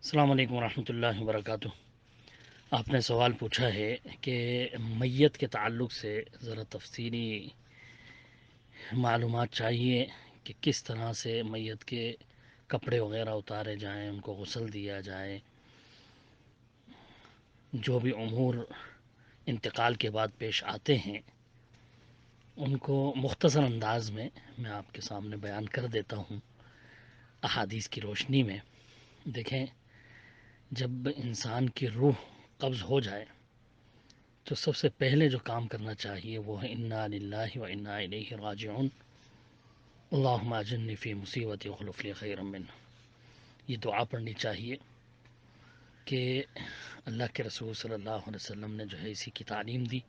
السلام علیکم ورحمۃ اللہ وبرکاتہ۔ آپ نے سوال پوچھا ہے کہ میت کے تعلق سے ذرا تفصیلی معلومات چاہیے کہ کس طرح سے میت کے کپڑے وغیرہ اتارے جائیں، ان کو غسل دیا جائے، جو بھی امور انتقال کے بعد پیش آتے ہیں ان کو مختصر انداز میں آپ کے سامنے بیان کر دیتا ہوں احادیث کی روشنی میں۔ دیکھیں، جب انسان کی روح قبض ہو جائے تو سب سے پہلے جو کام کرنا چاہیے وہ ہے انا للہ و انا الیہ راجعون، اللہم اجرنی فی مصیبتی واخلف لی خیرا منہا۔ یہ دعا پڑھنی چاہیے کہ اللہ کے رسول صلی اللہ علیہ وسلم نے جو ہے اسی کی تعلیم دی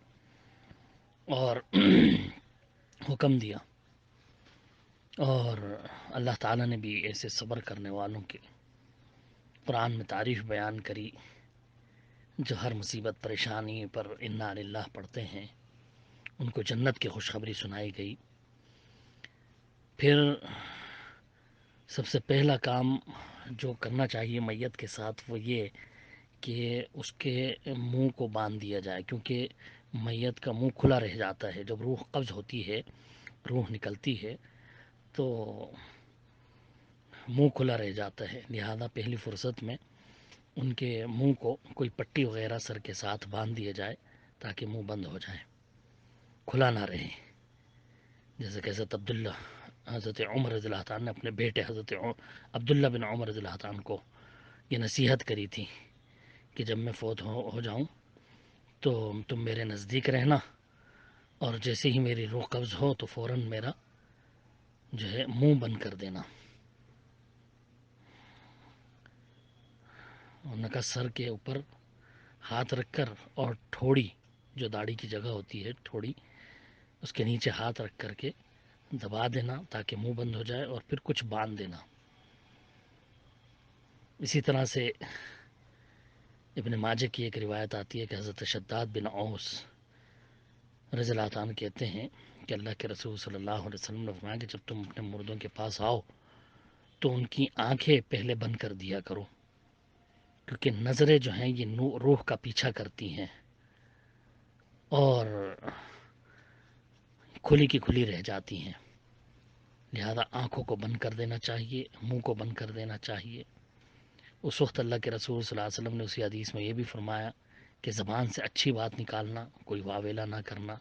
اور حکم دیا، اور اللہ تعالیٰ نے بھی ایسے صبر کرنے والوں کے قرآن میں تعریف بیان کری جو ہر مصیبت پریشانی پر انا للہ پڑھتے ہیں، ان کو جنت کی خوشخبری سنائی گئی۔ پھر سب سے پہلا کام جو کرنا چاہیے میت کے ساتھ وہ یہ کہ اس کے منہ کو باندھ دیا جائے، کیونکہ میت کا منہ کھلا رہ جاتا ہے جب روح قبض ہوتی ہے، روح نکلتی ہے تو منہ کھلا رہ جاتا ہے، لہذا پہلی فرصت میں ان کے منہ کو کوئی پٹی وغیرہ سر کے ساتھ باندھ دیا جائے تاکہ منہ بند ہو جائے، کھلا نہ رہے۔ جیسے کہ حضرت عمر رضی اللہ تعالیٰ نے اپنے بیٹے حضرت عبداللہ بن عمر رضی اللہ تعالیٰ کو یہ نصیحت کری تھی کہ جب میں فوت ہو جاؤں تو تم میرے نزدیک رہنا، اور جیسے ہی میری روح قبض ہو تو فوراً میرا جو ہے منہ بند کر دینا۔ انہوں نے کہا سر کے اوپر ہاتھ رکھ کر اور ٹھوڑی، جو داڑھی کی جگہ ہوتی ہے ٹھوڑی، اس کے نیچے ہاتھ رکھ کر کے دبا دینا تاکہ منہ بند ہو جائے، اور پھر کچھ باندھ دینا۔ اسی طرح سے ابن ماجہ کی ایک روایت آتی ہے کہ حضرت شداد بن اوس رضی اللہ عنہ کہتے ہیں کہ اللہ کے رسول صلی اللہ علیہ وسلم نے فرمایا کہ جب تم اپنے مردوں کے پاس آؤ تو ان کی آنکھیں پہلے بند کر دیا کرو، کیونکہ نظریں جو ہیں یہ روح کا پیچھا کرتی ہیں اور کھلی کی کھلی رہ جاتی ہیں، لہذا آنکھوں کو بند کر دینا چاہیے، منہ کو بند کر دینا چاہیے۔ اس وقت اللہ کے رسول صلی اللہ علیہ وسلم نے اسی حدیث میں یہ بھی فرمایا کہ زبان سے اچھی بات نکالنا، کوئی واویلا نہ کرنا،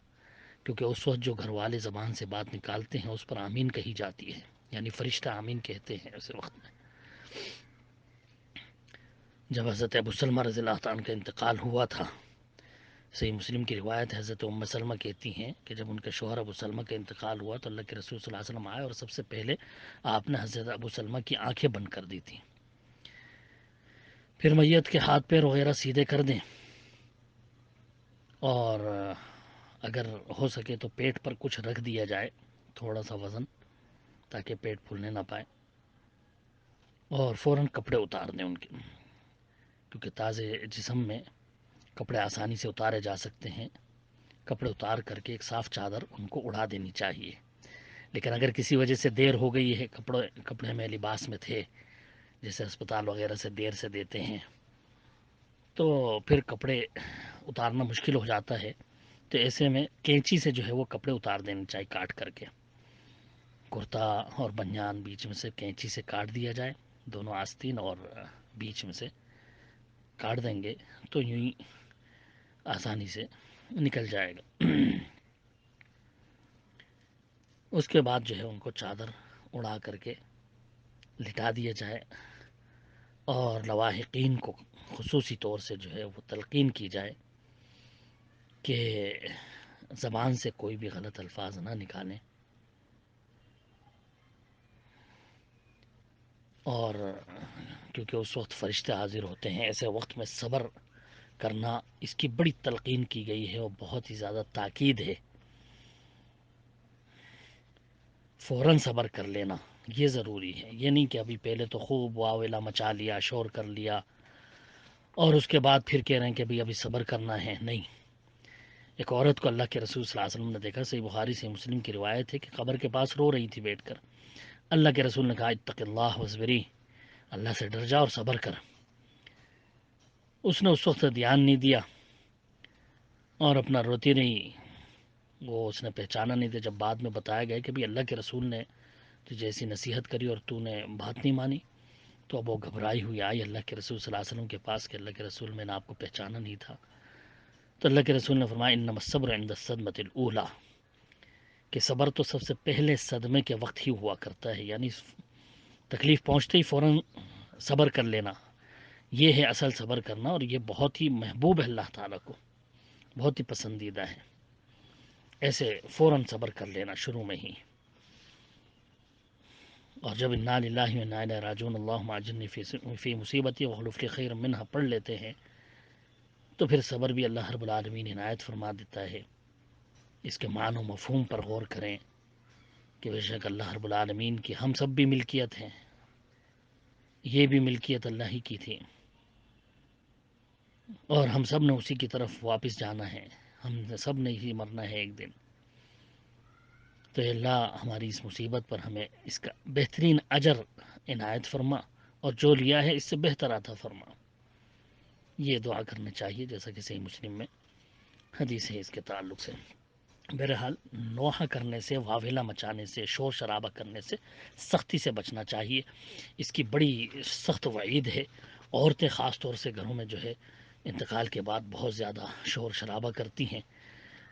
کیونکہ اس وقت جو گھر والے زبان سے بات نکالتے ہیں اس پر آمین کہی جاتی ہے، یعنی فرشتہ آمین کہتے ہیں اس وقت میں۔ جب حضرت ابو سلمہ رضی اللہ عنہ کا انتقال ہوا تھا، صحیح مسلم کی روایت ہے، حضرت ام سلمہ کہتی ہیں کہ جب ان کے شوہر ابو سلمہ کا انتقال ہوا تو اللہ کے رسول صلی اللہ علیہ وسلم آئے اور سب سے پہلے آپ نے حضرت ابو سلمہ کی آنکھیں بند کر دی تھیں۔ پھر میت کے ہاتھ پیر وغیرہ سیدھے کر دیں، اور اگر ہو سکے تو پیٹ پر کچھ رکھ دیا جائے، تھوڑا سا وزن، تاکہ پیٹ پھولنے نہ پائے، اور فوراً کپڑے اتار دیں ان کے، کیونکہ تازے جسم میں کپڑے آسانی سے اتارے جا سکتے ہیں۔ کپڑے اتار کر کے ایک صاف چادر ان کو اڑا دینی چاہیے۔ لیکن اگر کسی وجہ سے دیر ہو گئی ہے، کپڑے میں لباس میں تھے، جیسے اسپتال وغیرہ سے دیر سے دیتے ہیں، تو پھر کپڑے اتارنا مشکل ہو جاتا ہے، تو ایسے میں کینچی سے جو ہے وہ کپڑے اتار دینے چاہیے، کاٹ کر کے کرتا اور بنیان بیچ میں سے کینچی سے کاٹ دیا جائے، دونوں آستین اور بیچ میں سے کاٹ دیں گے تو یوں ہی آسانی سے نکل جائے گا۔ اس کے بعد جو ہے ان کو چادر اڑا کر کے لٹا دیا جائے، اور لواحقین کو خصوصی طور سے جو ہے وہ تلقین کی جائے کہ زبان سے کوئی بھی غلط الفاظ نہ نکالیں، اور کیونکہ اس وقت فرشتے حاضر ہوتے ہیں، ایسے وقت میں صبر کرنا اس کی بڑی تلقین کی گئی ہے اور بہت ہی زیادہ تاکید ہے۔ فوراً صبر کر لینا یہ ضروری ہے، یہ نہیں کہ ابھی پہلے تو خوب واویلا مچا لیا، شور کر لیا، اور اس کے بعد پھر کہہ رہے ہیں کہ ابھی صبر کرنا ہے۔ نہیں، ایک عورت کو اللہ کے رسول صلی اللہ علیہ وسلم نے دیکھا، صحیح بخاری سے مسلم کی روایت ہے کہ قبر کے پاس رو رہی تھی بیٹھ کر۔ اللہ کے رسول نے کہا اتق اللہ وصبری، اللہ سے ڈر جا اور صبر کر۔ اس نے اس وقت دھیان نہیں دیا اور اپنا روتی رہی، وہ اس نے پہچانا نہیں تھا۔ جب بعد میں بتایا گیا کہ بھی اللہ کے رسول نے تجھے ایسی نصیحت کری اور تو نے بات نہیں مانی، تو اب وہ گھبرائی ہوئی آئی اللہ کے رسول صلی اللہ علیہ وسلم کے پاس کہ اللہ کے رسول میں نے آپ کو پہچانا نہیں تھا۔ تو اللہ کے رسول نے فرمایا انما الصبر عند الصدمۃ الاولی، کہ صبر تو سب سے پہلے صدمے کے وقت ہی ہوا کرتا ہے، یعنی تکلیف پہنچتے ہی فوراً صبر کر لینا، یہ ہے اصل صبر کرنا، اور یہ بہت ہی محبوب ہے اللہ تعالیٰ کو، بہت ہی پسندیدہ ہے، ایسے فوراً صبر کر لینا شروع میں ہی۔ اور جب انا للہ و انا الیہ راجعون اللہم اجرنی فی مصیبتی واخلف لی خیرا منہا پڑھ لیتے ہیں، تو پھر صبر بھی اللہ رب العالمین عنایت فرما دیتا ہے۔ اس کے معنی و مفہوم پر غور کریں کہ بے شک اللہ رب العالمین کی ہم سب بھی ملکیت ہیں، یہ بھی ملکیت اللہ ہی کی تھی، اور ہم سب نے اسی کی طرف واپس جانا ہے، ہم سب نے ہی مرنا ہے ایک دن۔ تو اللہ ہماری اس مصیبت پر ہمیں اس کا بہترین اجر عنایت فرما، اور جو لیا ہے اس سے بہتر عطا فرما، یہ دعا کرنا چاہیے، جیسا کہ صحیح مسلم میں حدیث ہے اس کے تعلق سے۔ بہرحال نوحہ کرنے سے، واویلا مچانے سے، شور شرابہ کرنے سے سختی سے بچنا چاہیے، اس کی بڑی سخت وعید ہے۔ عورتیں خاص طور سے گھروں میں جو ہے انتقال کے بعد بہت زیادہ شور شرابہ کرتی ہیں،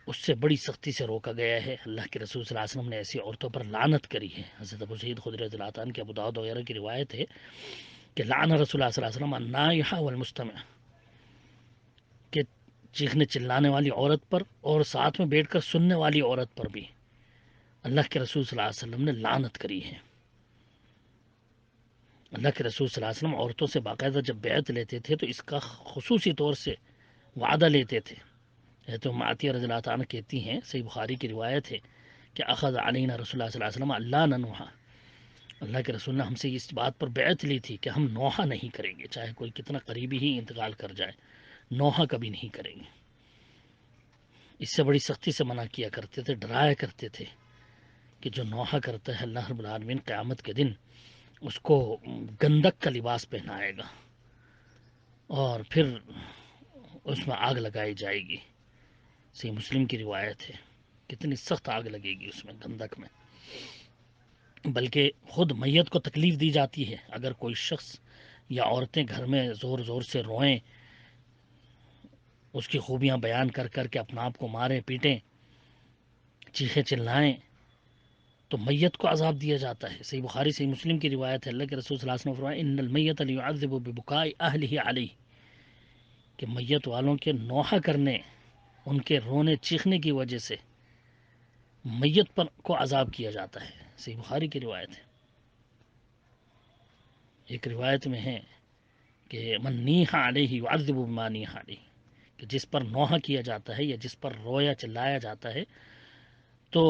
اس سے بڑی سختی سے روکا گیا ہے۔ اللہ کے رسول صلی اللہ علیہ وسلم نے ایسی عورتوں پر لعنت کری ہے۔ حضرت ابو سعید خدری رضی اللہ عنہ کے ابو داؤد وغیرہ کی روایت ہے کہ لعن رسول اللہ صلی اللہ علیہ وسلم النائحہ والمستمع، کہ چیخنے چلانے والی عورت پر اور ساتھ میں بیٹھ کر سننے والی عورت پر بھی اللہ کے رسول صلی اللہ علیہ وسلم نے لعنت کری ہے۔ اللہ کے رسول صلی اللہ علیہ وسلم عورتوں سے باقاعدہ جب بیعت لیتے تھے تو اس کا خصوصی طور سے وعدہ لیتے تھے۔ تو عطیہ رضی اللہ عنہ کہتی ہیں، صحیح بخاری کی روایت ہے کہ اخذ علینا رسول اللہ صلی اللہ علیہ وسلم اللہ ننوحا، اللہ کے رسول نے ہم سے اس بات پر بیعت لی تھی کہ ہم نوحہ نہیں کریں گے، چاہے کوئی کتنا قریبی ہی انتقال کر جائے، نوحہ کبھی نہیں کریں گے۔ اس سے بڑی سختی سے منع کیا کرتے تھے، ڈرایا کرتے تھے کہ جو نوحہ کرتا ہے اللہ رب العالمین قیامت کے دن اس کو گندک کا لباس پہنائے گا اور پھر اس میں آگ لگائی جائے گی۔ صحیح مسلم کی روایت ہے، کتنی سخت آگ لگے گی اس میں، گندک میں، بلکہ خود میت کو تکلیف دی جاتی ہے۔ اگر کوئی شخص یا عورتیں گھر میں زور زور سے روئیں، اس کی خوبیاں بیان کر کر کے اپنا آپ کو ماریں پیٹیں، چیخیں چلائیں، تو میت کو عذاب دیا جاتا ہے۔ صحیح بخاری صحیح مسلم کی روایت ہے، اللہ کے رسول صلی اللہ علیہ وسلم نے فرمایا ان المیت لیعذب ببکاء اہلہ علیہ، کہ میت والوں کے نوحہ کرنے، ان کے رونے چیخنے کی وجہ سے میت پر کو عذاب کیا جاتا ہے۔ صحیح بخاری کی روایت ہے۔ ایک روایت میں ہے کہ من نیح علیہ یعذب بما نیح علیہ، کہ جس پر نوحہ کیا جاتا ہے یا جس پر رویا چلایا جاتا ہے تو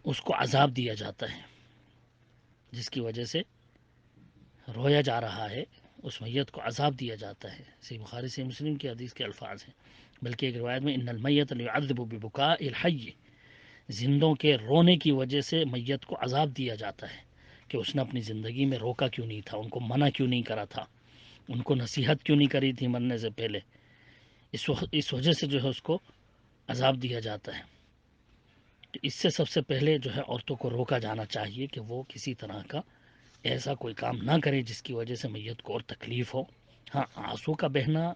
اس کو عذاب دیا جاتا ہے، جس کی وجہ سے رویا جا رہا ہے اس میت کو عذاب دیا جاتا ہے۔ صحیح بخاری سے مسلم کی حدیث کے الفاظ ہیں۔ بلکہ ایک روایت میں ان المیت لیعذب ببکاء الحی، زندوں کے رونے کی وجہ سے میت کو عذاب دیا جاتا ہے کہ اس نے اپنی زندگی میں روکا کیوں نہیں تھا، ان کو منع کیوں نہیں کرا تھا، ان کو نصیحت کیوں نہیں کری تھی مرنے سے پہلے، اس وجہ سے جو ہے اس کو عذاب دیا جاتا ہے۔ تو اس سے سب سے پہلے جو ہے عورتوں کو روکا جانا چاہیے کہ وہ کسی طرح کا ایسا کوئی کام نہ کرے جس کی وجہ سے میت کو اور تکلیف ہو۔ ہاں، آنسو کا بہنا،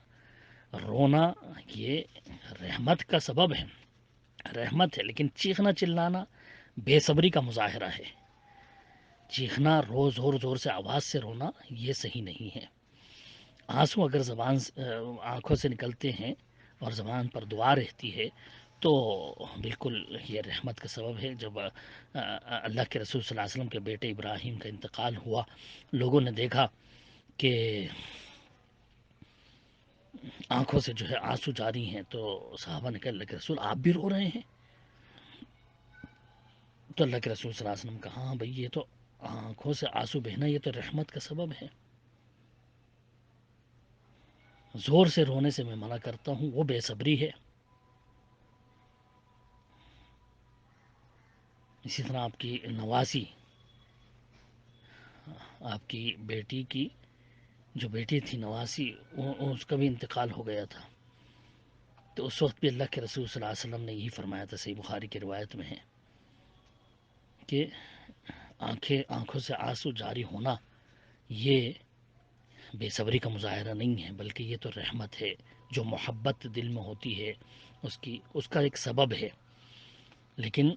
رونا، یہ رحمت کا سبب ہے، رحمت ہے، لیکن چیخنا چلانا بے صبری کا مظاہرہ ہے۔ چیخنا، زور زور سے آواز سے رونا، یہ صحیح نہیں ہے۔ آنسو اگر آنکھوں سے نکلتے ہیں اور زبان پر دعا رہتی ہے تو بالکل یہ رحمت کا سبب ہے۔ جب اللہ کے رسول صلی اللہ علیہ وسلم کے بیٹے ابراہیم کا انتقال ہوا، لوگوں نے دیکھا کہ آنکھوں سے جو ہے آنسو جاری ہیں، تو صحابہ نے کہا اللہ کے رسول آپ بھی رو رہے ہیں؟ تو اللہ کے رسول صلی اللہ علیہ وسلم نے کہا ہاں بھائی، یہ تو آنکھوں سے آنسو بہنا یہ تو رحمت کا سبب ہے، زور سے رونے سے میں منع کرتا ہوں، وہ بے صبری ہے۔ اسی طرح آپ کی نواسی، آپ کی بیٹی کی جو بیٹی تھی نواسی، اس کا بھی انتقال ہو گیا تھا. تو اس وقت بھی اللہ کے رسول صلی اللہ علیہ وسلم نے یہی فرمایا تھا، صحیح بخاری کی روایت میں ہے کہ آنکھوں سے آنسو جاری ہونا یہ بے صبری کا مظاہرہ نہیں ہے، بلکہ یہ تو رحمت ہے. جو محبت دل میں ہوتی ہے اس کا ایک سبب ہے. لیکن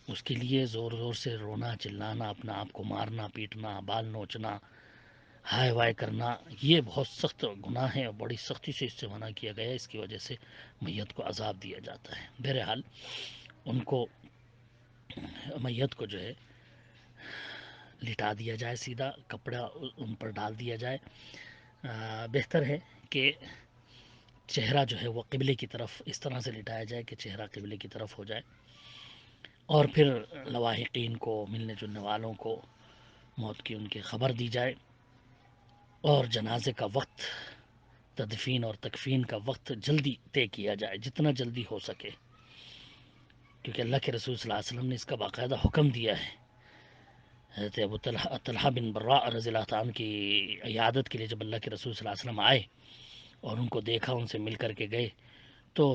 اس کے لیے زور زور سے رونا چلانا، اپنا آپ کو مارنا پیٹنا، بال نوچنا، ہائے وائے کرنا، یہ بہت سخت گناہ ہے اور بڑی سختی سے اس سے منع کیا گیا ہے. اس کی وجہ سے میت کو عذاب دیا جاتا ہے. بہرحال ان کو میت کو جو ہے لٹا دیا جائے، سیدھا کپڑا ان پر ڈال دیا جائے. بہتر ہے کہ چہرہ جو ہے وہ قبلے کی طرف اس طرح سے لٹایا جائے کہ چہرہ قبلے کی طرف ہو جائے، اور پھر لواحقین کو، ملنے جلنے والوں کو موت کی ان کی خبر دی جائے، اور جنازے کا وقت، تدفین اور تکفین کا وقت جلدی طے کیا جائے، جتنا جلدی ہو سکے، کیونکہ اللہ کے رسول صلی اللہ علیہ وسلم نے اس کا باقاعدہ حکم دیا ہے. حضرت ابو طلحہ بن براء رضی اللہ عنہ کی عیادت کے لیے جب اللہ کے رسول صلی اللہ علیہ وسلم آئے اور ان کو دیکھا، ان سے مل کر کے گئے، تو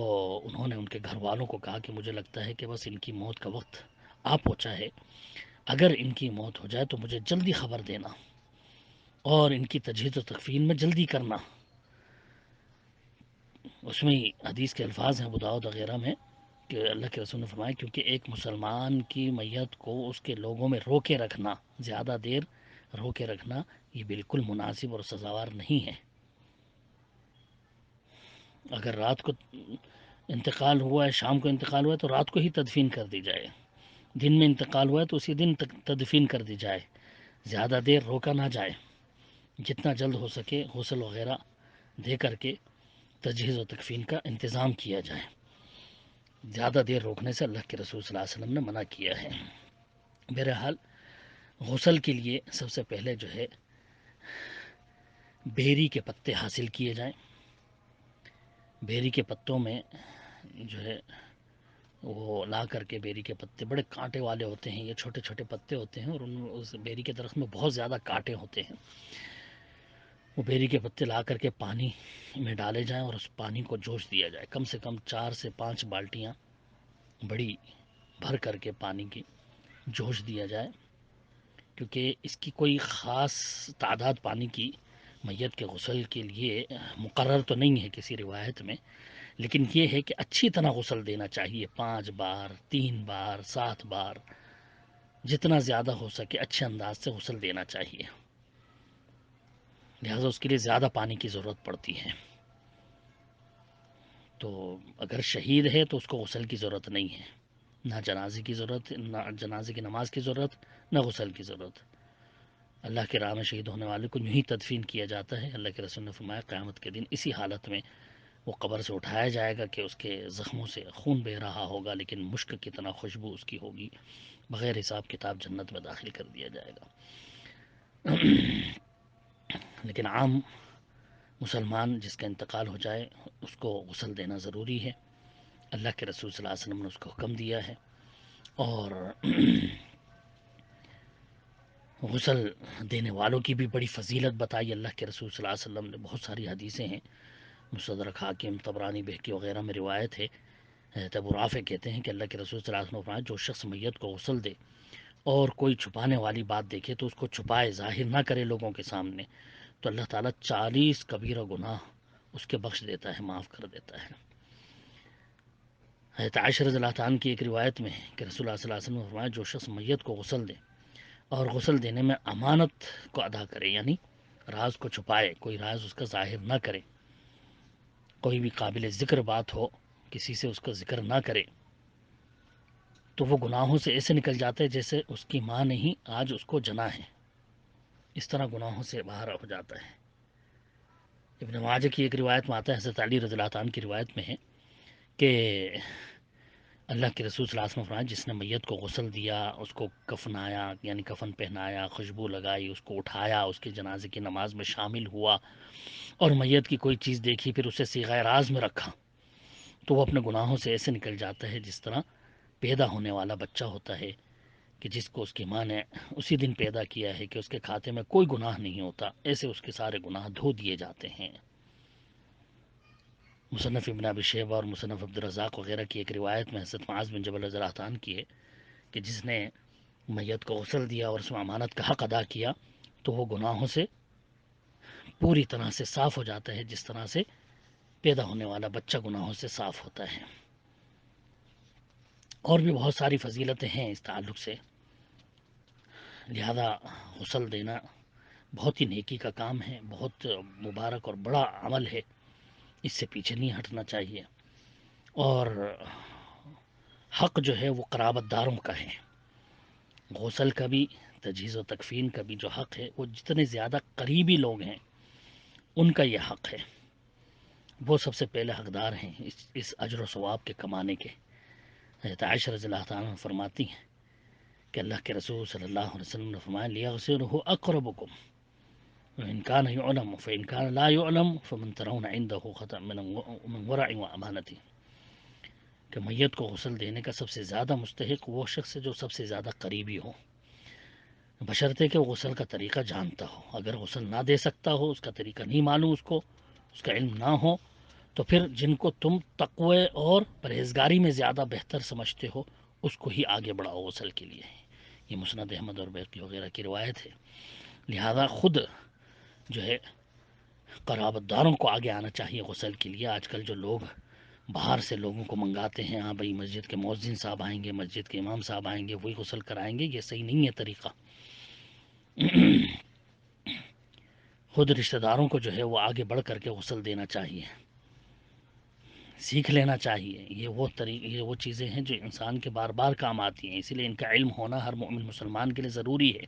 انہوں نے ان کے گھر والوں کو کہا کہ مجھے لگتا ہے کہ بس ان کی موت کا وقت آ پہنچا ہے، اگر ان کی موت ہو جائے تو مجھے جلدی خبر دینا اور ان کی تجہیز و تکفین میں جلدی کرنا. اس میں حدیث کے الفاظ ہیں ابو داؤد وغیرہ میں کہ اللہ کے رسول نے فرمایا کیونکہ ایک مسلمان کی میت کو اس کے لوگوں میں رو کے رکھنا، زیادہ دیر رو کے رکھنا، یہ بالکل مناسب اور سزاوار نہیں ہے. اگر رات کو انتقال ہوا ہے، شام کو انتقال ہوا ہے، تو رات کو ہی تدفین کر دی جائے. دن میں انتقال ہوا ہے تو اسی دن تدفین کر دی جائے، زیادہ دیر روکا نہ جائے. جتنا جلد ہو سکے غسل وغیرہ دے کر کے تجہیز و تکفین کا انتظام کیا جائے. زیادہ دیر روکنے سے اللہ کے رسول صلی اللہ علیہ وسلم نے منع کیا ہے. بہرحال غسل کے لیے سب سے پہلے جو ہے بیری کے پتے حاصل کیے جائیں. بیری کے پتوں میں جو ہے وہ لا کر کے، بیری کے پتے بڑے کانٹے والے ہوتے ہیں، یہ چھوٹے چھوٹے پتے ہوتے ہیں اور اس بیری کے درخت میں بہت زیادہ کانٹے ہوتے ہیں. وہ بیری کے پتے لا کر کے پانی میں ڈالے جائیں اور اس پانی کو جوش دیا جائے. کم سے کم 4 سے 5 بالٹیاں بڑی بھر کر کے پانی کی جوش دیا جائے، کیونکہ اس کی کوئی خاص تعداد پانی کی میت کے غسل کے لیے مقرر تو نہیں ہے کسی روایت میں، لیکن یہ ہے کہ اچھی طرح غسل دینا چاہیے. 5 بار، 3 بار، 7 بار، جتنا زیادہ ہو سکے اچھے انداز سے غسل دینا چاہیے. لہٰذا اس کے لیے زیادہ پانی کی ضرورت پڑتی ہے. تو اگر شہید ہے تو اس کو غسل کی ضرورت نہیں ہے، نہ جنازے کی ضرورت، نہ جنازے کی نماز کی ضرورت، نہ غسل کی ضرورت. اللہ کے راہ میں شہید ہونے والے کو یوں ہی تدفین کیا جاتا ہے. اللہ کے رسول نے فرمایا قیامت کے دن اسی حالت میں وہ قبر سے اٹھایا جائے گا کہ اس کے زخموں سے خون بہہ رہا ہوگا، لیکن مشک کی طرح خوشبو اس کی ہوگی. بغیر حساب کتاب جنت میں داخل کر دیا جائے گا. لیکن عام مسلمان جس کا انتقال ہو جائے اس کو غسل دینا ضروری ہے. اللہ کے رسول صلی اللہ علیہ وسلم نے اس کو حکم دیا ہے. اور غسل دینے والوں کی بھی بڑی فضیلت بتائی اللہ کے رسول صلی اللہ علیہ وسلم نے. بہت ساری حدیثیں ہیں، مستدرک حاکم، طبرانی، بہقی وغیرہ میں روایت ہے. ابو رافع کہتے ہیں کہ اللہ کے رسول صلی اللہ علیہ وسلم نے فرمایا جو شخص میت کو غسل دے اور کوئی چھپانے والی بات دیکھے تو اس کو چھپائے، ظاہر نہ کرے لوگوں کے سامنے، تو اللہ تعالیٰ 40 کبیرہ گناہ اس کے بخش دیتا ہے، معاف کر دیتا ہے. حضرت عائشہ رضی اللہ عنہ کی ایک روایت میں ہے کہ رسول اللہ صلی اللہ علیہ وسلم نے فرمایا جو شخص میت کو غسل دے اور غسل دینے میں امانت کو ادا کرے، یعنی راز کو چھپائے، کوئی راز اس کا ظاہر نہ کرے، کوئی بھی قابل ذکر بات ہو کسی سے اس کا ذکر نہ کرے، تو وہ گناہوں سے ایسے نکل جاتا ہے جیسے اس کی ماں نے ہی آج اس کو جنا ہے. اس طرح گناہوں سے باہر ہو جاتا ہے. ابن ماجہ کی ایک روایت میں آتا ہے، حضرت علی رضی اللہ عنہ کی روایت میں ہے کہ اللہ کے رسول صلی اللہ علیہ وسلم فرمایا جس نے میت کو غسل دیا، اس کو کفنایا یعنی کفن پہنایا، خوشبو لگائی، اس کو اٹھایا، اس کے جنازے کی نماز میں شامل ہوا، اور میت کی کوئی چیز دیکھی پھر اسے صیغہ راز میں رکھا، تو وہ اپنے گناہوں سے ایسے نکل جاتا ہے جس طرح پیدا ہونے والا بچہ ہوتا ہے کہ جس کو اس کی ماں نے اسی دن پیدا کیا ہے کہ اس کے کھاتے میں کوئی گناہ نہیں ہوتا، ایسے اس کے سارے گناہ دھو دیے جاتے ہیں۔ مصنف ابن ابی شیبہ اور مصنف عبدالرزاق وغیرہ کی ایک روایت میں حضرت معاذ بن جبل رضی اللہ عنہ کی ہے کہ جس نے میت کو غسل دیا اور اس میں امانت کا حق ادا کیا تو وہ گناہوں سے پوری طرح سے صاف ہو جاتا ہے، جس طرح سے پیدا ہونے والا بچہ گناہوں سے صاف ہوتا ہے۔ اور بھی بہت ساری فضیلتیں ہیں اس تعلق سے، لہذا غسل دینا بہت ہی نیکی کا کام ہے، بہت مبارک اور بڑا عمل ہے، اس سے پیچھے نہیں ہٹنا چاہیے۔ اور حق جو ہے وہ قرابت داروں کا ہے، غسل کا بھی، تجہیز و تکفین کا بھی جو حق ہے وہ جتنے زیادہ قریبی لوگ ہیں ان کا یہ حق ہے، وہ سب سے پہلے حقدار ہیں اس اجر و ثواب کے کمانے کے۔ حضرت عائشہ رضی اللہ عنہ فرماتی ہیں کہ اللہ کے رسول صلی اللہ علیہ وسلم نے فرمایا لیغسلہ اقربکم وإن كان يعلم فإن كان لا يعلم فمن ترون عنده خطأ من ورع وأمانة، کہ میت کو غسل دینے کا سب سے زیادہ مستحق وہ شخص ہے جو سب سے زیادہ قریبی ہو، بشرطے کہ وہ غسل کا طریقہ جانتا ہو۔ اگر غسل نہ دے سکتا ہو، اس کا طریقہ نہیں معلوم، اس کو اس کا علم نہ ہو، تو پھر جن کو تم تقوی اور پرہیزگاری میں زیادہ بہتر سمجھتے ہو اس کو ہی آگے بڑھاؤ غسل کے لیے۔ یہ مسند احمد اور بیہقی وغیرہ کی روایت ہے۔ لہذا خود جو ہے قرابت داروں کو آگے آنا چاہیے غسل کے لیے۔ آج کل جو لوگ باہر سے لوگوں کو منگاتے ہیں، ہاں بھائی مسجد کے مؤذن صاحب آئیں گے، مسجد کے امام صاحب آئیں گے، وہی غسل کرائیں گے، یہ صحیح نہیں ہے طریقہ۔ خود رشتہ داروں کو جو ہے وہ آگے بڑھ کر کے غسل دینا چاہیے، سیکھ لینا چاہیے۔ یہ وہ چیزیں ہیں جو انسان کے بار بار کام آتی ہیں، اسی لیے ان کا علم ہونا ہر مومن مسلمان کے لیے ضروری ہے۔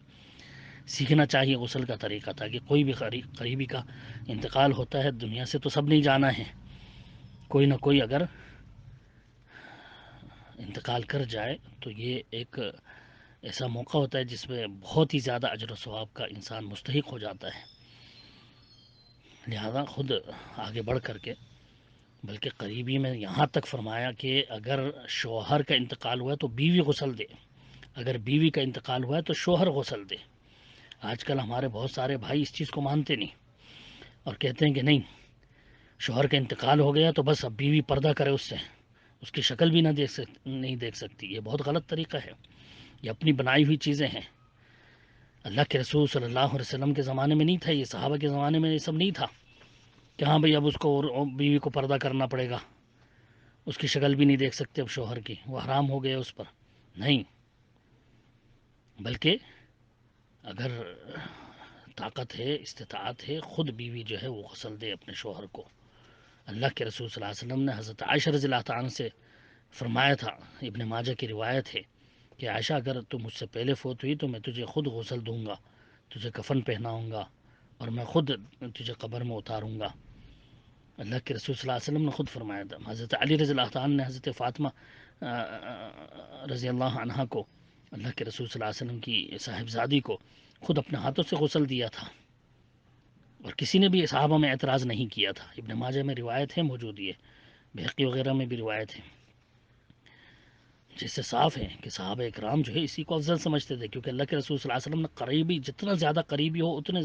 سیکھنا چاہیے غسل کا طریقہ، تاکہ کوئی بھی قریبی کا انتقال ہوتا ہے، دنیا سے تو سب نہیں جانا ہے، کوئی نہ کوئی اگر انتقال کر جائے تو یہ ایک ایسا موقع ہوتا ہے جس میں بہت ہی زیادہ اجر و ثواب کا انسان مستحق ہو جاتا ہے۔ لہذا خود آگے بڑھ کر کے، بلکہ قریبی میں یہاں تک فرمایا کہ اگر شوہر کا انتقال ہوا ہے تو بیوی غسل دے، اگر بیوی کا انتقال ہوا ہے تو شوہر غسل دے۔ آج کل ہمارے بہت سارے بھائی اس چیز کو مانتے نہیں اور کہتے ہیں کہ نہیں، شوہر کا انتقال ہو گیا تو بس اب بیوی پردہ کرے اس سے، اس کی شکل بھی نہیں دیکھ سکتی۔ یہ بہت غلط طریقہ ہے، یہ اپنی بنائی ہوئی چیزیں ہیں۔ اللہ کے رسول صلی اللہ علیہ وسلم کے زمانے میں نہیں تھا یہ، صحابہ کے زمانے میں یہ سب نہیں تھا کہ ہاں بھئی اب اس کو بیوی کو پردہ کرنا پڑے گا، اس کی شکل بھی نہیں دیکھ سکتے اب شوہر کی، وہ حرام ہو گیا اس پر۔ نہیں، بلکہ اگر طاقت ہے، استطاعت ہے، خود بیوی جو ہے وہ غسل دے اپنے شوہر کو۔ اللہ کے رسول صلی اللہ علیہ وسلم نے حضرت عائشہ رضی اللہ عنہ سے فرمایا تھا، ابن ماجہ کی روایت ہے کہ عائشہ اگر تو مجھ سے پہلے فوت ہوئی تو میں تجھے خود غسل دوں گا، تجھے کفن پہناؤں گا اور میں خود تجھے قبر میں اتاروں گا۔ اللہ کے رسول صلی اللہ علیہ وسلم نے خود فرمایا تھا۔ حضرت علی رضی اللہ عنہ نے حضرت فاطمہ رضی اللہ عنہا کو، اللہ کے رسول صلی اللہ علیہ وسلم کی صاحبزادی کو، خود اپنے ہاتھوں سے غسل دیا تھا، اور کسی نے بھی صحابہ میں اعتراض نہیں کیا تھا۔ ابن ماجہ میں روایت ہے، موجود ہے، بیہقی وغیرہ میں بھی روایت ہے، جس سے صاف ہے کہ صحابہ اکرام جو ہے اسی کو افضل سمجھتے تھے، کیونکہ اللہ کے رسول صلی اللہ علیہ وسلم نے قریبی جتنا زیادہ قریبی ہو اتنے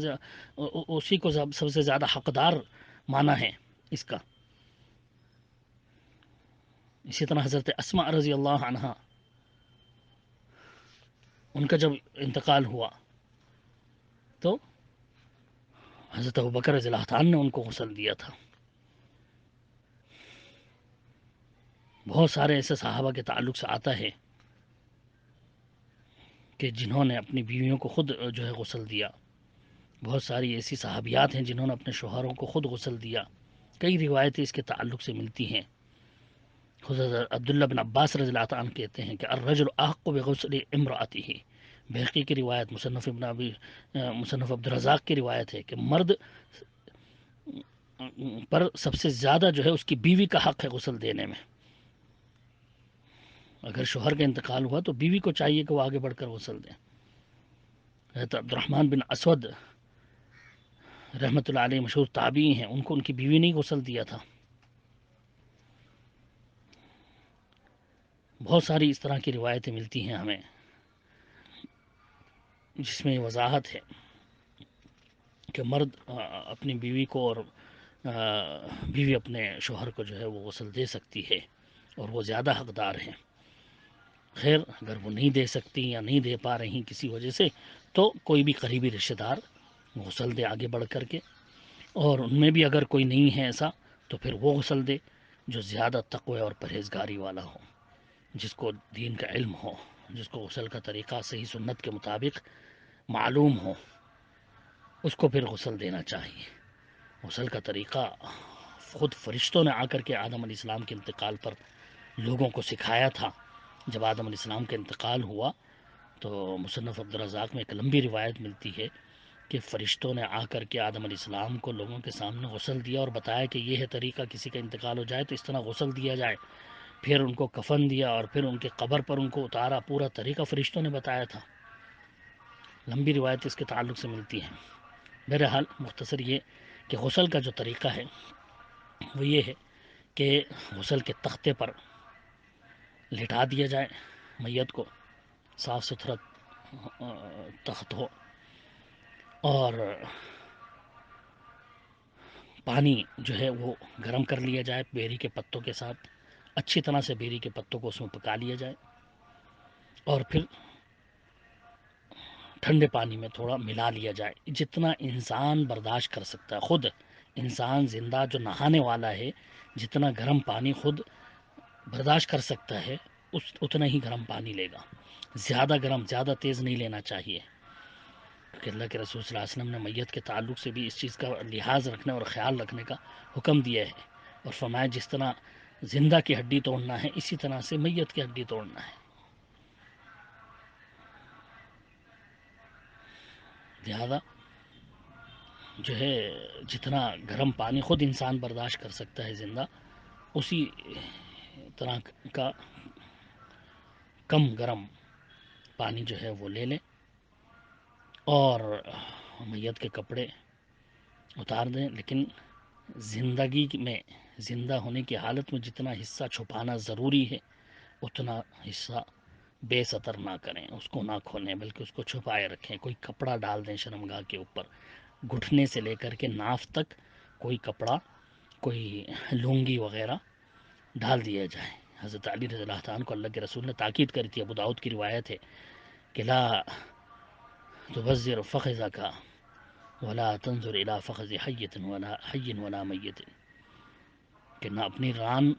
اسی کو سب سے زیادہ حقدار مانا ہے اس کا۔ اسی طرح حضرت اسماء رضی اللہ عنہا، ان کا جب انتقال ہوا تو حضرت ابوبکر رضی اللہ عنہ نے ان کو غسل دیا تھا۔ بہت سارے ایسے صحابہ کے تعلق سے آتا ہے کہ جنہوں نے اپنی بیویوں کو خود جو ہے غسل دیا۔ بہت ساری ایسی صحابیات ہیں جنہوں نے اپنے شوہروں کو خود غسل دیا، کئی روایتیں اس کے تعلق سے ملتی ہیں۔ حضرت عبداللہ بن عباس رضی اللہ عنہ کہتے ہیں کہ الرجل احق بغسل امرأته، بیہقی کی روایت، مصنف عبدالرزاق کی روایت ہے کہ مرد پر سب سے زیادہ جو ہے اس کی بیوی کا حق ہے غسل دینے میں۔ اگر شوہر کا انتقال ہوا تو بیوی کو چاہیے کہ وہ آگے بڑھ کر غسل دیں۔ حضرت عبد الرحمن بن اسود رحمۃ اللہ علیہ مشہور تابعی ہیں، ان کو ان کی بیوی نے غسل دیا تھا۔ بہت ساری اس طرح کی روایتیں ملتی ہیں ہمیں۔ جس میں وضاحت ہے کہ مرد اپنی بیوی کو اور بیوی اپنے شوہر کو جو ہے وہ غسل دے سکتی ہے اور وہ زیادہ حقدار ہیں. خیر اگر وہ نہیں دے سکتی یا نہیں دے پا رہی کسی وجہ سے تو کوئی بھی قریبی رشتہ دار غسل دے آگے بڑھ کر کے، اور ان میں بھی اگر کوئی نہیں ہے ایسا تو پھر وہ غسل دے جو زیادہ تقوی اور پرہیزگاری والا ہو، جس کو دین کا علم ہو، جس کو غسل کا طریقہ صحیح سنت کے مطابق معلوم ہو، اس کو پھر غسل دینا چاہیے. غسل کا طریقہ خود فرشتوں نے آ کر کے آدم علیہ السلام کے انتقال پر لوگوں کو سکھایا تھا. جب آدم علیہ السلام کا انتقال ہوا تو مصنف عبدالرزاق میں ایک لمبی روایت ملتی ہے کہ فرشتوں نے آ کر کے آدم علیہ السلام کو لوگوں کے سامنے غسل دیا اور بتایا کہ یہ ہے طریقہ، کسی کا انتقال ہو جائے تو اس طرح غسل دیا جائے. پھر ان کو کفن دیا اور پھر ان کے قبر پر ان کو اتارا. پورا طریقہ فرشتوں نے بتایا تھا. لمبی روایت اس کے تعلق سے ملتی ہے. بہرحال مختصر یہ کہ غسل کا جو طریقہ ہے وہ یہ ہے کہ غسل کے تختے پر لٹا دیا جائے میت کو، صاف ستھرا تخت ہو، اور پانی جو ہے وہ گرم کر لیا جائے بیری کے پتوں کے ساتھ. اچھی طرح سے بیری کے پتوں کو اس میں پکا لیا جائے اور پھر ٹھنڈے پانی میں تھوڑا ملا لیا جائے، جتنا انسان برداشت کر سکتا ہے. خود انسان زندہ جو نہانے والا ہے جتنا گرم پانی خود برداشت کر سکتا ہے اتنا ہی گرم پانی لے گا. زیادہ گرم زیادہ تیز نہیں لینا چاہیے، کہ اللہ کے رسول صلی اللہ علیہ وسلم نے میت کے تعلق سے بھی اس چیز کا لحاظ رکھنے اور خیال رکھنے کا حکم دیا ہے، اور فرمایا جس طرح زندہ کی ہڈی توڑنا ہے اسی طرح سے میت کی ہڈی توڑنا ہے. لہذا جو ہے جتنا گرم پانی خود انسان برداشت کر سکتا ہے زندہ، اسی طرح کا کم گرم پانی جو ہے وہ لے لیں اور میت کے کپڑے اتار دیں. لیکن زندگی میں زندہ ہونے کی حالت میں جتنا حصہ چھپانا ضروری ہے اتنا حصہ بے ستر نہ کریں، اس کو نہ کھولیں بلکہ اس کو چھپائے رکھیں. کوئی کپڑا ڈال دیں شرمگاہ کے اوپر، گھٹنے سے لے کر کے ناف تک کوئی کپڑا، کوئی لنگی وغیرہ ڈال دیا جائے. حضرت علی رضی اللہ عنہ کو اللہ کے رسول نے تاکید کری تھی. ابو داؤد کی روایت ہے کہ لا تبذر فخذک ولا تنظر الى فخذ حی ولا میت، کہ نہ اپنی ران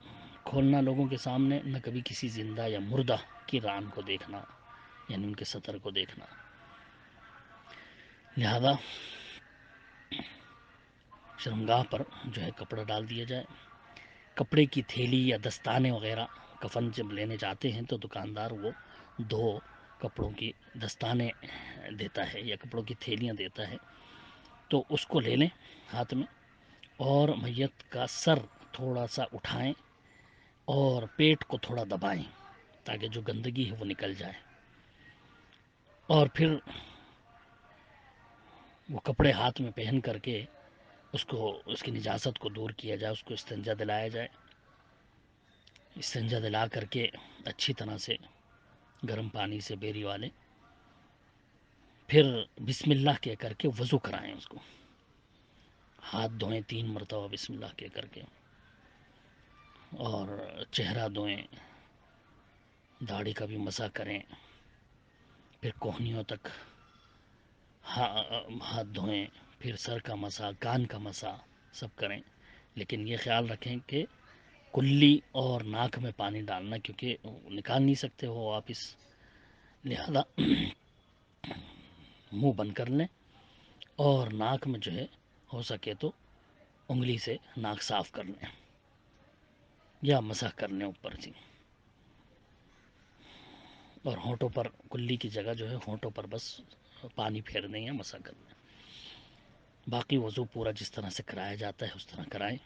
کھولنا لوگوں کے سامنے، نہ کبھی کسی زندہ یا مردہ کی ران کو دیکھنا، یعنی ان کے سطر کو دیکھنا. لہذا شرمگاہ پر جو ہے کپڑا ڈال دیا جائے. کپڑے کی تھیلی یا دستانے وغیرہ، کفن جب لینے جاتے ہیں تو دکاندار وہ دو کپڑوں کی دستانے دیتا ہے یا کپڑوں کی تھیلیاں دیتا ہے، تو اس کو لے لیں ہاتھ میں اور میت کا سر تھوڑا سا اٹھائیں اور پیٹ کو تھوڑا دبائیں تاکہ جو گندگی ہے وہ نکل جائے. اور پھر وہ کپڑے ہاتھ میں پہن کر کے اس کی نجاست کو دور کیا جائے، اس کو استنجا دلایا جائے. استنجا دلا کر کے اچھی طرح سے گرم پانی سے بیری والے پھر بسم اللہ کہہ کر کے وضو کرائیں. اس کو ہاتھ دھوئیں 3 مرتبہ بسم اللہ کہہ کر کے، اور چہرہ دھوئیں، داڑھی کا بھی مسح کریں، پھر کوہنیوں تک ہاتھ دھوئیں، پھر سر کا مسح، کان کا مسح سب کریں. لیکن یہ خیال رکھیں کہ کلی اور ناک میں پانی ڈالنا، کیونکہ نکال نہیں سکتے ہو واپس، لہذا منہ بند کر لیں اور ناک میں جو ہے ہو سکے تو انگلی سے ناک صاف کر لیں یا مسح کر لیں اوپر سے. اور ہونٹوں پر کلی کی جگہ جو ہے ہونٹوں پر بس پانی پھیر دیں یا مسح کر دیں. باقی وضو پورا جس طرح سے کرایا جاتا ہے اس طرح کرائیں.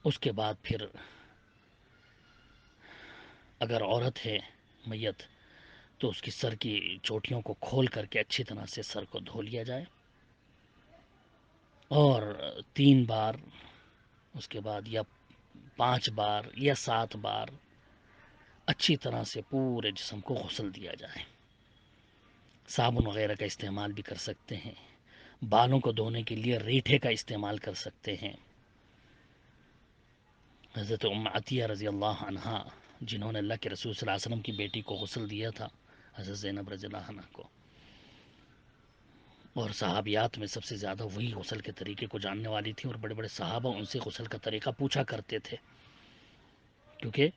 اس کے بعد پھر اگر عورت ہے میت تو اس کی سر کی چوٹیوں کو کھول کر کے اچھی طرح سے سر کو دھو لیا جائے، اور 3 بار، اس کے بعد یا 5 بار یا 7 بار اچھی طرح سے پورے جسم کو غسل دیا جائے. صابن وغیرہ کا استعمال بھی کر سکتے ہیں، بالوں کو دھونے کے لیے ریٹھے کا استعمال کر سکتے ہیں۔ حضرت ام عطیہ رضی اللہ عنہا، جنہوں نے اللہ کے رسول صلی اللہ علیہ وسلم کی بیٹی کو غسل دیا تھا، حضرت زینب رضی اللہ عنہ کو، اور صحابیات میں سب سے زیادہ وہی غسل کے طریقے کو جاننے والی تھیں، اور بڑے بڑے صحابہ ان سے غسل کا طریقہ پوچھا کرتے تھے، کیونکہ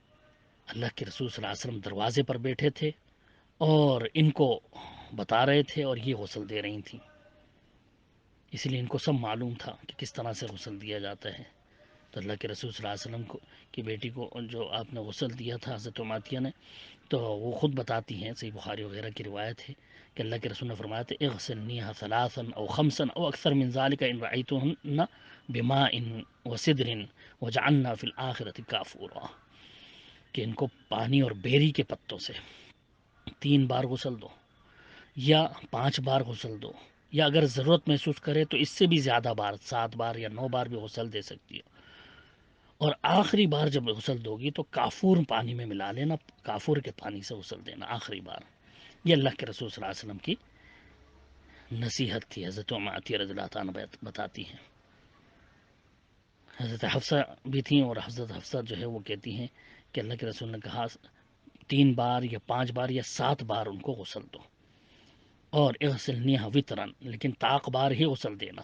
اللہ کے رسول صلی اللہ علیہ وسلم دروازے پر بیٹھے تھے اور ان کو بتا رہے تھے اور یہ غسل دے رہی تھیں، اس لیے ان کو سب معلوم تھا کہ کس طرح سے غسل دیا جاتا ہے۔ تو اللہ کے رسول صلی اللہ علیہ وسلم کی بیٹی کو جو آپ نے غسل دیا تھا حضرت عاتیہ نے، تو وہ خود بتاتی ہیں، صحیح بخاری وغیرہ کی روایت ہے کہ اللہ کے رسول نے فرمایا تھا اغسلنیها ثلاثا او خمسا او اکثر من ذلك ان رأيتهن بماء وسدر وجعلنا في الآخرة كافورا، کہ ان کو پانی اور بیری کے پتوں سے 3 بار غسل دو یا 5 بار غسل دو، یا اگر ضرورت محسوس کرے تو اس سے بھی زیادہ بار، 7 بار یا 9 بار بھی غسل دے سکتی ہے، اور آخری بار جب غسل دو گی تو کافور پانی میں ملا لینا، کافور کے پانی سے غسل دینا آخری بار۔ یہ اللہ کے رسول صلی اللہ علیہ وسلم کی نصیحت تھی، حضرت ام عطیہ رضی اللہ عنہ بتاتی ہیں۔ حضرت حفصہ بھی تھیں، اور حضرت حفصہ جو ہے وہ کہتی ہیں کہ اللہ کے رسول نے کہا 3 بار یا 5 بار یا 7 بار ان کو غسل دو، اور اغسلنیها وطرن، لیکن طاق بار ہی غسل دینا،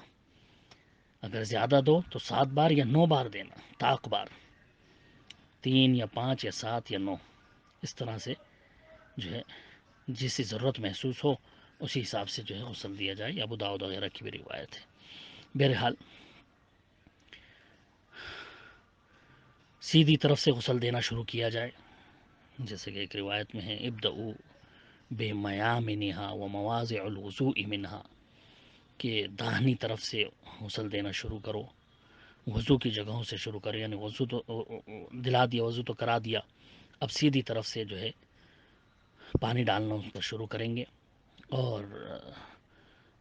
اگر زیادہ دو تو 7 بار یا 9 بار دینا، طاق بار 3 یا 5 یا 7 یا 9، اس طرح سے جو ہے جس سے ضرورت محسوس ہو اسی حساب سے جو ہے غسل دیا جائے، ابو داؤد وغیرہ کی بھی روایت ہے۔ بہرحال سیدھی طرف سے غسل دینا شروع کیا جائے، جیسے کہ ایک روایت میں ہے ابدؤ بمیامنہا ومواضع الوضوء منہا، کہ داہنی طرف سے غسل دینا شروع کرو، وضو کی جگہوں سے شروع کرو، یعنی وضو تو دلا دیا، وضو تو کرا دیا، اب سیدھی طرف سے جو ہے پانی ڈالنا اس پر شروع کریں گے، اور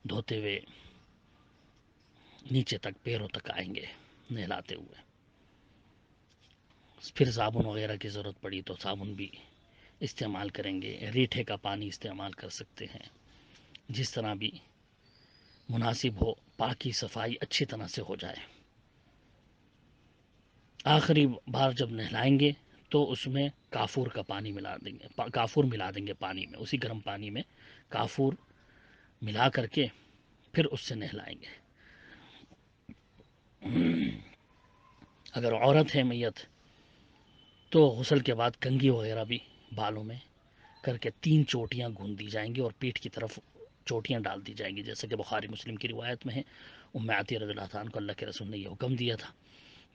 دھوتے ہوئے نیچے تک پیروں تک آئیں گے نہلاتے ہوئے۔ پھر صابن وغیرہ کی ضرورت پڑی تو صابن بھی استعمال کریں گے، ریٹھے کا پانی استعمال کر سکتے ہیں، جس طرح بھی مناسب ہو، پاکی صفائی اچھی طرح سے ہو جائے۔ آخری بار جب نہلائیں گے تو اس میں کافور کا پانی ملا دیں گے، کافور ملا دیں گے پانی میں، اسی گرم پانی میں کافور ملا کر کے پھر اس سے نہلائیں گے۔ اگر عورت ہے میت تو غسل کے بعد کنگھی وغیرہ بھی بالوں میں کر کے 3 چوٹیاں گھون دی جائیں گی اور پیٹھ کی طرف چوٹیاں ڈال دی جائیں گی، جیسے کہ بخاری مسلم کی روایت میں ہے، ام عطیہ رضی اللہ عنہ کو اللہ کے رسول نے یہ حکم دیا تھا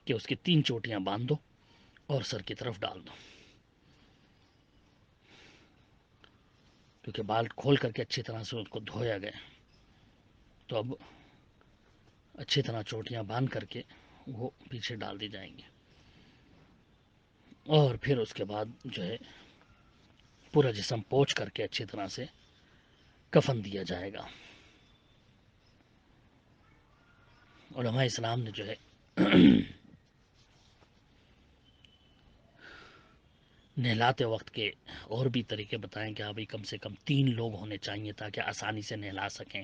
کہ اس کی 3 چوٹیاں باندھ دو اور سر کی طرف ڈال دو، کیونکہ بال کھول کر کے اچھی طرح سے ان کو دھویا گیا، تو اب اچھی طرح چوٹیاں باندھ کر کے وہ پیچھے ڈال دی جائیں گی، اور پھر اس کے بعد جو ہے پورا جسم پوچھ کر کے اچھی طرح سے کفن دیا جائے گا۔ علماء اسلام نے جو ہے نہلاتے وقت کے اور بھی طریقے بتائیں کہ ابھی کم سے کم 3 لوگ ہونے چاہیے تاکہ آسانی سے نہلا سکیں۔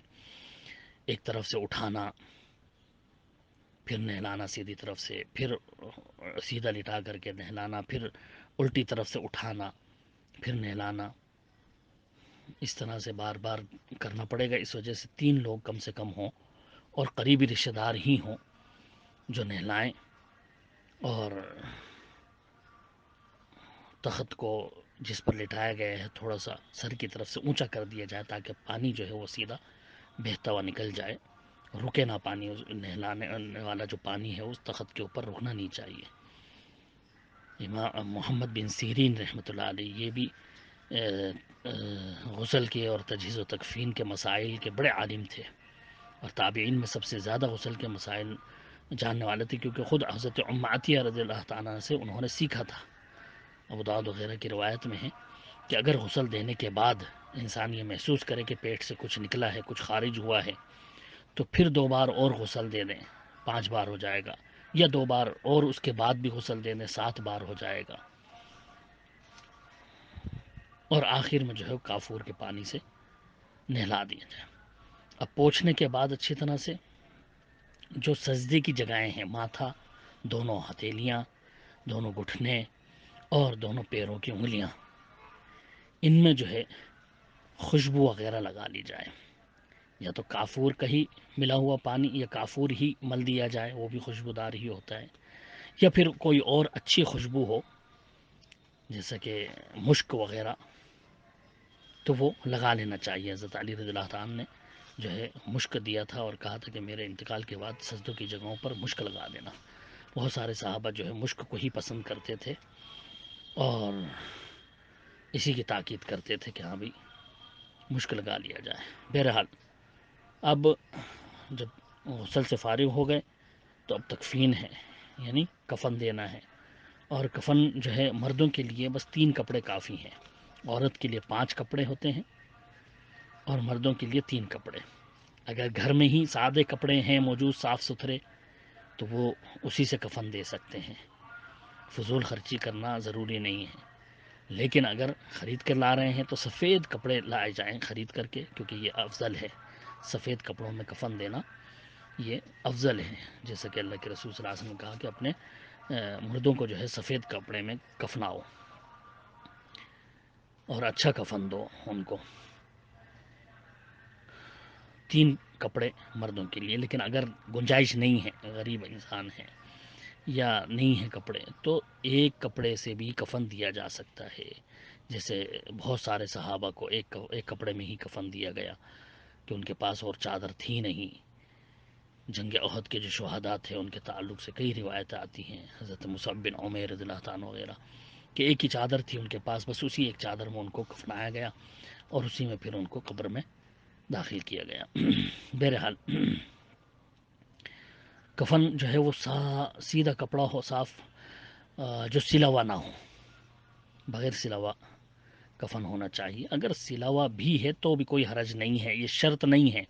ایک طرف سے اٹھانا، پھر نہلانا سیدھی طرف سے، پھر سیدھا لٹا کر کے نہلانا، پھر الٹی طرف سے اٹھانا، پھر نہلانا، اس طرح سے بار بار کرنا پڑے گا، اس وجہ سے 3 لوگ کم سے کم ہوں اور قریبی رشتہ دار ہی ہوں جو نہلائیں، اور تخت کو جس پر لٹایا گیا ہے تھوڑا سا سر کی طرف سے اونچا کر دیا جائے تاکہ پانی جو ہے وہ سیدھا بہتا ہوا نکل جائے، رکے نہ پانی، نہلانے والا جو پانی ہے اس تخت کے اوپر رکنا نہیں چاہیے۔ امام محمد بن سیرین رحمۃ اللہ علیہ یہ بھی غسل کے اور تجہیز و تکفین کے مسائل کے بڑے عالم تھے، اور تابعین میں سب سے زیادہ غسل کے مسائل جاننے والے تھے، کیونکہ خود حضرت ام عطیہ رضی اللہ تعالیٰ سے انہوں نے سیکھا تھا۔ ابو داؤد وغیرہ کی روایت میں ہے کہ اگر غسل دینے کے بعد انسان یہ محسوس کرے کہ پیٹ سے کچھ نکلا ہے، کچھ خارج ہوا ہے، تو پھر 2 بار اور غسل دے دیں، 5 بار ہو جائے گا، یا 2 بار اور اس کے بعد بھی غسل دے دیں، 7 بار ہو جائے گا، اور آخر میں جو ہے کافور کے پانی سے نہلا دیا جائے۔ اب پوچھنے کے بعد اچھی طرح سے جو سجدے کی جگہیں ہیں، ماتھا، دونوں ہتھیلیاں، دونوں گھٹنے اور دونوں پیروں کی انگلیاں، ان میں جو ہے خوشبو وغیرہ لگا لی جائے، یا تو کافور کا ہی ملا ہوا پانی یا کافور ہی مل دیا جائے، وہ بھی خوشبودار ہی ہوتا ہے، یا پھر کوئی اور اچھی خوشبو ہو جیسا کہ مشک وغیرہ، تو وہ لگا لینا چاہیے۔ حضرت علی رضی اللہ عنہ نے جو ہے مشک دیا تھا اور کہا تھا کہ میرے انتقال کے بعد سجدوں کی جگہوں پر مشک لگا دینا۔ بہت سارے صحابہ جو ہے مشک کو ہی پسند کرتے تھے اور اسی کی تاکید کرتے تھے کہ ہاں بھائی مشک لگا لیا جائے۔ بہرحال اب جب غسل سے فارغ ہو گئے تو اب تکفین ہے، یعنی کفن دینا ہے، اور کفن جو ہے مردوں کے لیے بس 3 کپڑے کافی ہیں، عورت کے لیے 5 کپڑے ہوتے ہیں اور مردوں کے لیے 3 کپڑے۔ اگر گھر میں ہی سادے کپڑے ہیں موجود صاف ستھرے تو وہ اسی سے کفن دے سکتے ہیں، فضول خرچی کرنا ضروری نہیں ہے۔ لیکن اگر خرید کر لا رہے ہیں تو سفید کپڑے لائے جائیں خرید کر کے، کیونکہ یہ افضل ہے، سفید کپڑوں میں کفن دینا یہ افضل ہے، جیسا کہ اللہ کے رسول صلی اللہ علیہ وسلم نے کہا کہ اپنے مردوں کو جو ہے سفید کپڑے میں کفناؤ اور اچھا کفن دو ان کو۔ 3 کپڑے مردوں کے لیے، لیکن اگر گنجائش نہیں ہے، غریب انسان ہے یا نہیں ہے کپڑے، تو ایک کپڑے سے بھی کفن دیا جا سکتا ہے، جیسے بہت سارے صحابہ کو ایک کپڑے میں ہی کفن دیا گیا کہ ان کے پاس اور چادر تھی نہیں۔ جنگ احد کے جو شہداء تھے ان کے تعلق سے کئی روایتیں آتی ہیں، حضرت مصعب بن عمیر رضی اللہ عنہ وغیرہ، کہ ایک ہی چادر تھی ان کے پاس، بس اسی ایک چادر میں ان کو کفنایا گیا اور اسی میں پھر ان کو قبر میں داخل کیا گیا۔ بہرحال کفن جو ہے وہ سیدھا کپڑا ہو، صاف، جو سلا ہوا نہ ہو، بغیر سلا ہوا کفن ہونا چاہیے۔ اگر سلا ہوا بھی ہے تو بھی کوئی حرج نہیں ہے، یہ شرط نہیں ہے،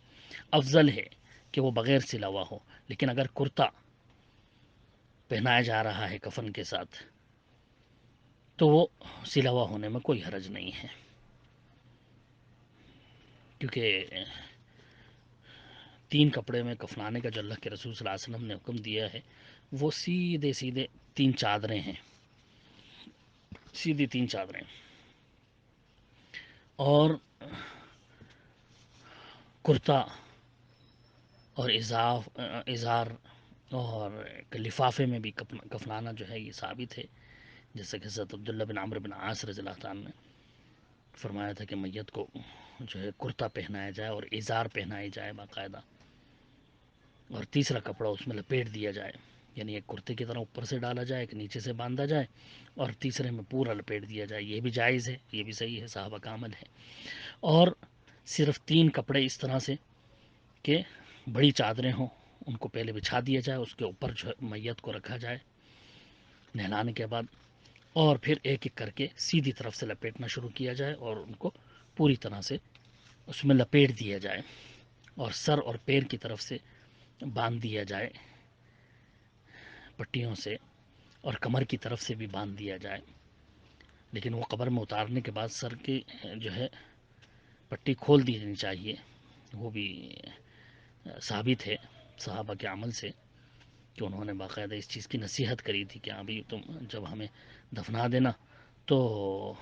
افضل ہے کہ وہ بغیر سلا ہوا ہو۔ لیکن اگر کرتا پہنایا جا رہا ہے کفن کے ساتھ تو وہ سلا ہوا ہونے میں کوئی حرج نہیں ہے، کیونکہ 3 کپڑے میں کفنانے کا جو اللہ کے رسول صلی اللہ علیہ وسلم نے حکم دیا ہے وہ سیدھے 3 چادریں ہیں، سیدھی 3 چادریں، اور کرتا اور اظہار اور لفافے میں بھی کفنانا جو ہے یہ ثابت ہے، جیسے کہ حضرت عبداللہ بن عمرو بن عاص رضی اللہ عنہ نے فرمایا تھا کہ میت کو جو ہے کرتا پہنایا جائے اور اظہار پہنائی جائے باقاعدہ، اور تیسرا کپڑا اس میں لپیٹ دیا جائے، یعنی ایک کرتے کی طرح اوپر سے ڈالا جائے، ایک نیچے سے باندھا جائے اور تیسرے میں پورا لپیٹ دیا جائے۔ یہ بھی جائز ہے، یہ بھی صحیح ہے، صحابہ کا عمل ہے۔ اور صرف 3 کپڑے اس طرح سے کہ بڑی چادریں ہوں، ان کو پہلے بچھا دیا جائے، اس کے اوپر جو میت کو رکھا جائے نہلانے کے بعد، اور پھر ایک ایک کر کے سیدھی طرف سے لپیٹنا شروع کیا جائے اور ان کو پوری طرح سے اس میں لپیٹ دیا جائے، اور سر اور پیر کی طرف سے باندھ دیا جائے پٹیوں سے، اور کمر کی طرف سے بھی باندھ دیا جائے۔ لیکن وہ قبر میں اتارنے کے بعد سر کی جو ہے پٹی کھول دی جانی چاہیے، وہ بھی ثابت ہے صحابہ کے عمل سے کہ انہوں نے باقاعدہ اس چیز کی نصیحت کری تھی کہ ہاں بھائی تم جب ہمیں دفنا دینا تو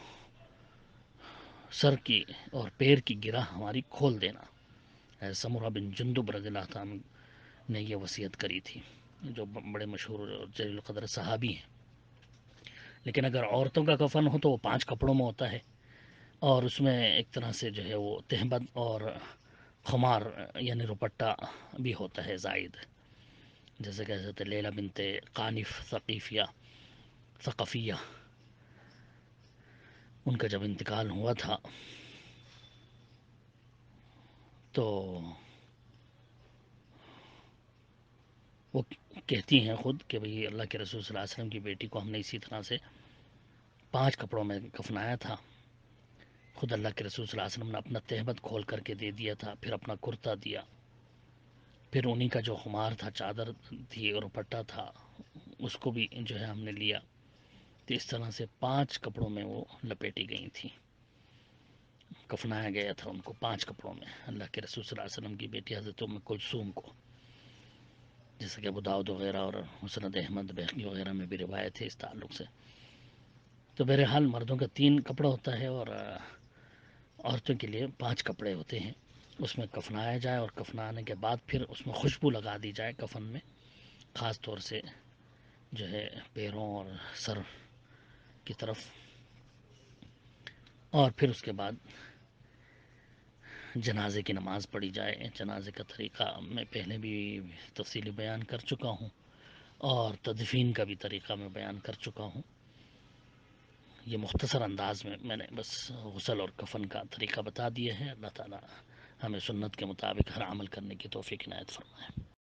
سر کی اور پیر کی گرہ ہماری کھول دینا۔ سمرہ بن جندب رضی اللہ عنہ نے یہ وصیت کری تھی، جو بڑے مشہور اور جلیل القدر صحابی ہیں۔ لیکن اگر عورتوں کا کفن ہو تو وہ 5 کپڑوں میں ہوتا ہے، اور اس میں ایک طرح سے جو ہے وہ تہبند اور خمار یعنی روپٹہ بھی ہوتا ہے زائد، جیسے کہ حضرت لیلہ بنت قانف ثقفیہ ان کا جب انتقال ہوا تھا تو وہ کہتی ہیں خود کہ بھئی اللہ کے رسول صلی اللہ علیہ وسلم کی بیٹی کو ہم نے اسی طرح سے 5 کپڑوں میں کفنایا تھا، خود اللہ کے رسول صلی اللہ علیہ وسلم نے اپنا تہبند کھول کر کے دے دیا تھا، پھر اپنا کرتا دیا، پھر انہی کا جو خمار تھا، چادر تھی اور دوپٹہ تھا، اس کو بھی جو ہے ہم نے لیا، تو اس طرح سے 5 کپڑوں میں وہ لپیٹی گئی تھی۔ کفنایا گیا تھا ان کو 5 کپڑوں میں، اللہ کے رسول صلی اللہ علیہ وسلم کی بیٹی حضرت ام کلثوم کو، جیسا کہ ابو داؤد وغیرہ اور مسند احمد بیہقی وغیرہ میں بھی روایت ہے اس تعلق سے۔ تو بہرحال مردوں کا 3 کپڑا ہوتا ہے اور عورتوں کے لیے 5 کپڑے ہوتے ہیں، اس میں کفنایا جائے اور کفنانے کے بعد پھر اس میں خوشبو لگا دی جائے کفن میں، خاص طور سے جو ہے پیروں اور سر کی طرف، اور پھر اس کے بعد جنازے کی نماز پڑھی جائے۔ جنازے کا طریقہ میں پہلے بھی تفصیلی بیان کر چکا ہوں، اور تدفین کا بھی طریقہ میں بیان کر چکا ہوں۔ یہ مختصر انداز میں نے بس غسل اور کفن کا طریقہ بتا دیا ہے۔ اللہ تعالی ہمیں سنت کے مطابق ہر عمل کرنے کی توفیق عنایت فرمائے۔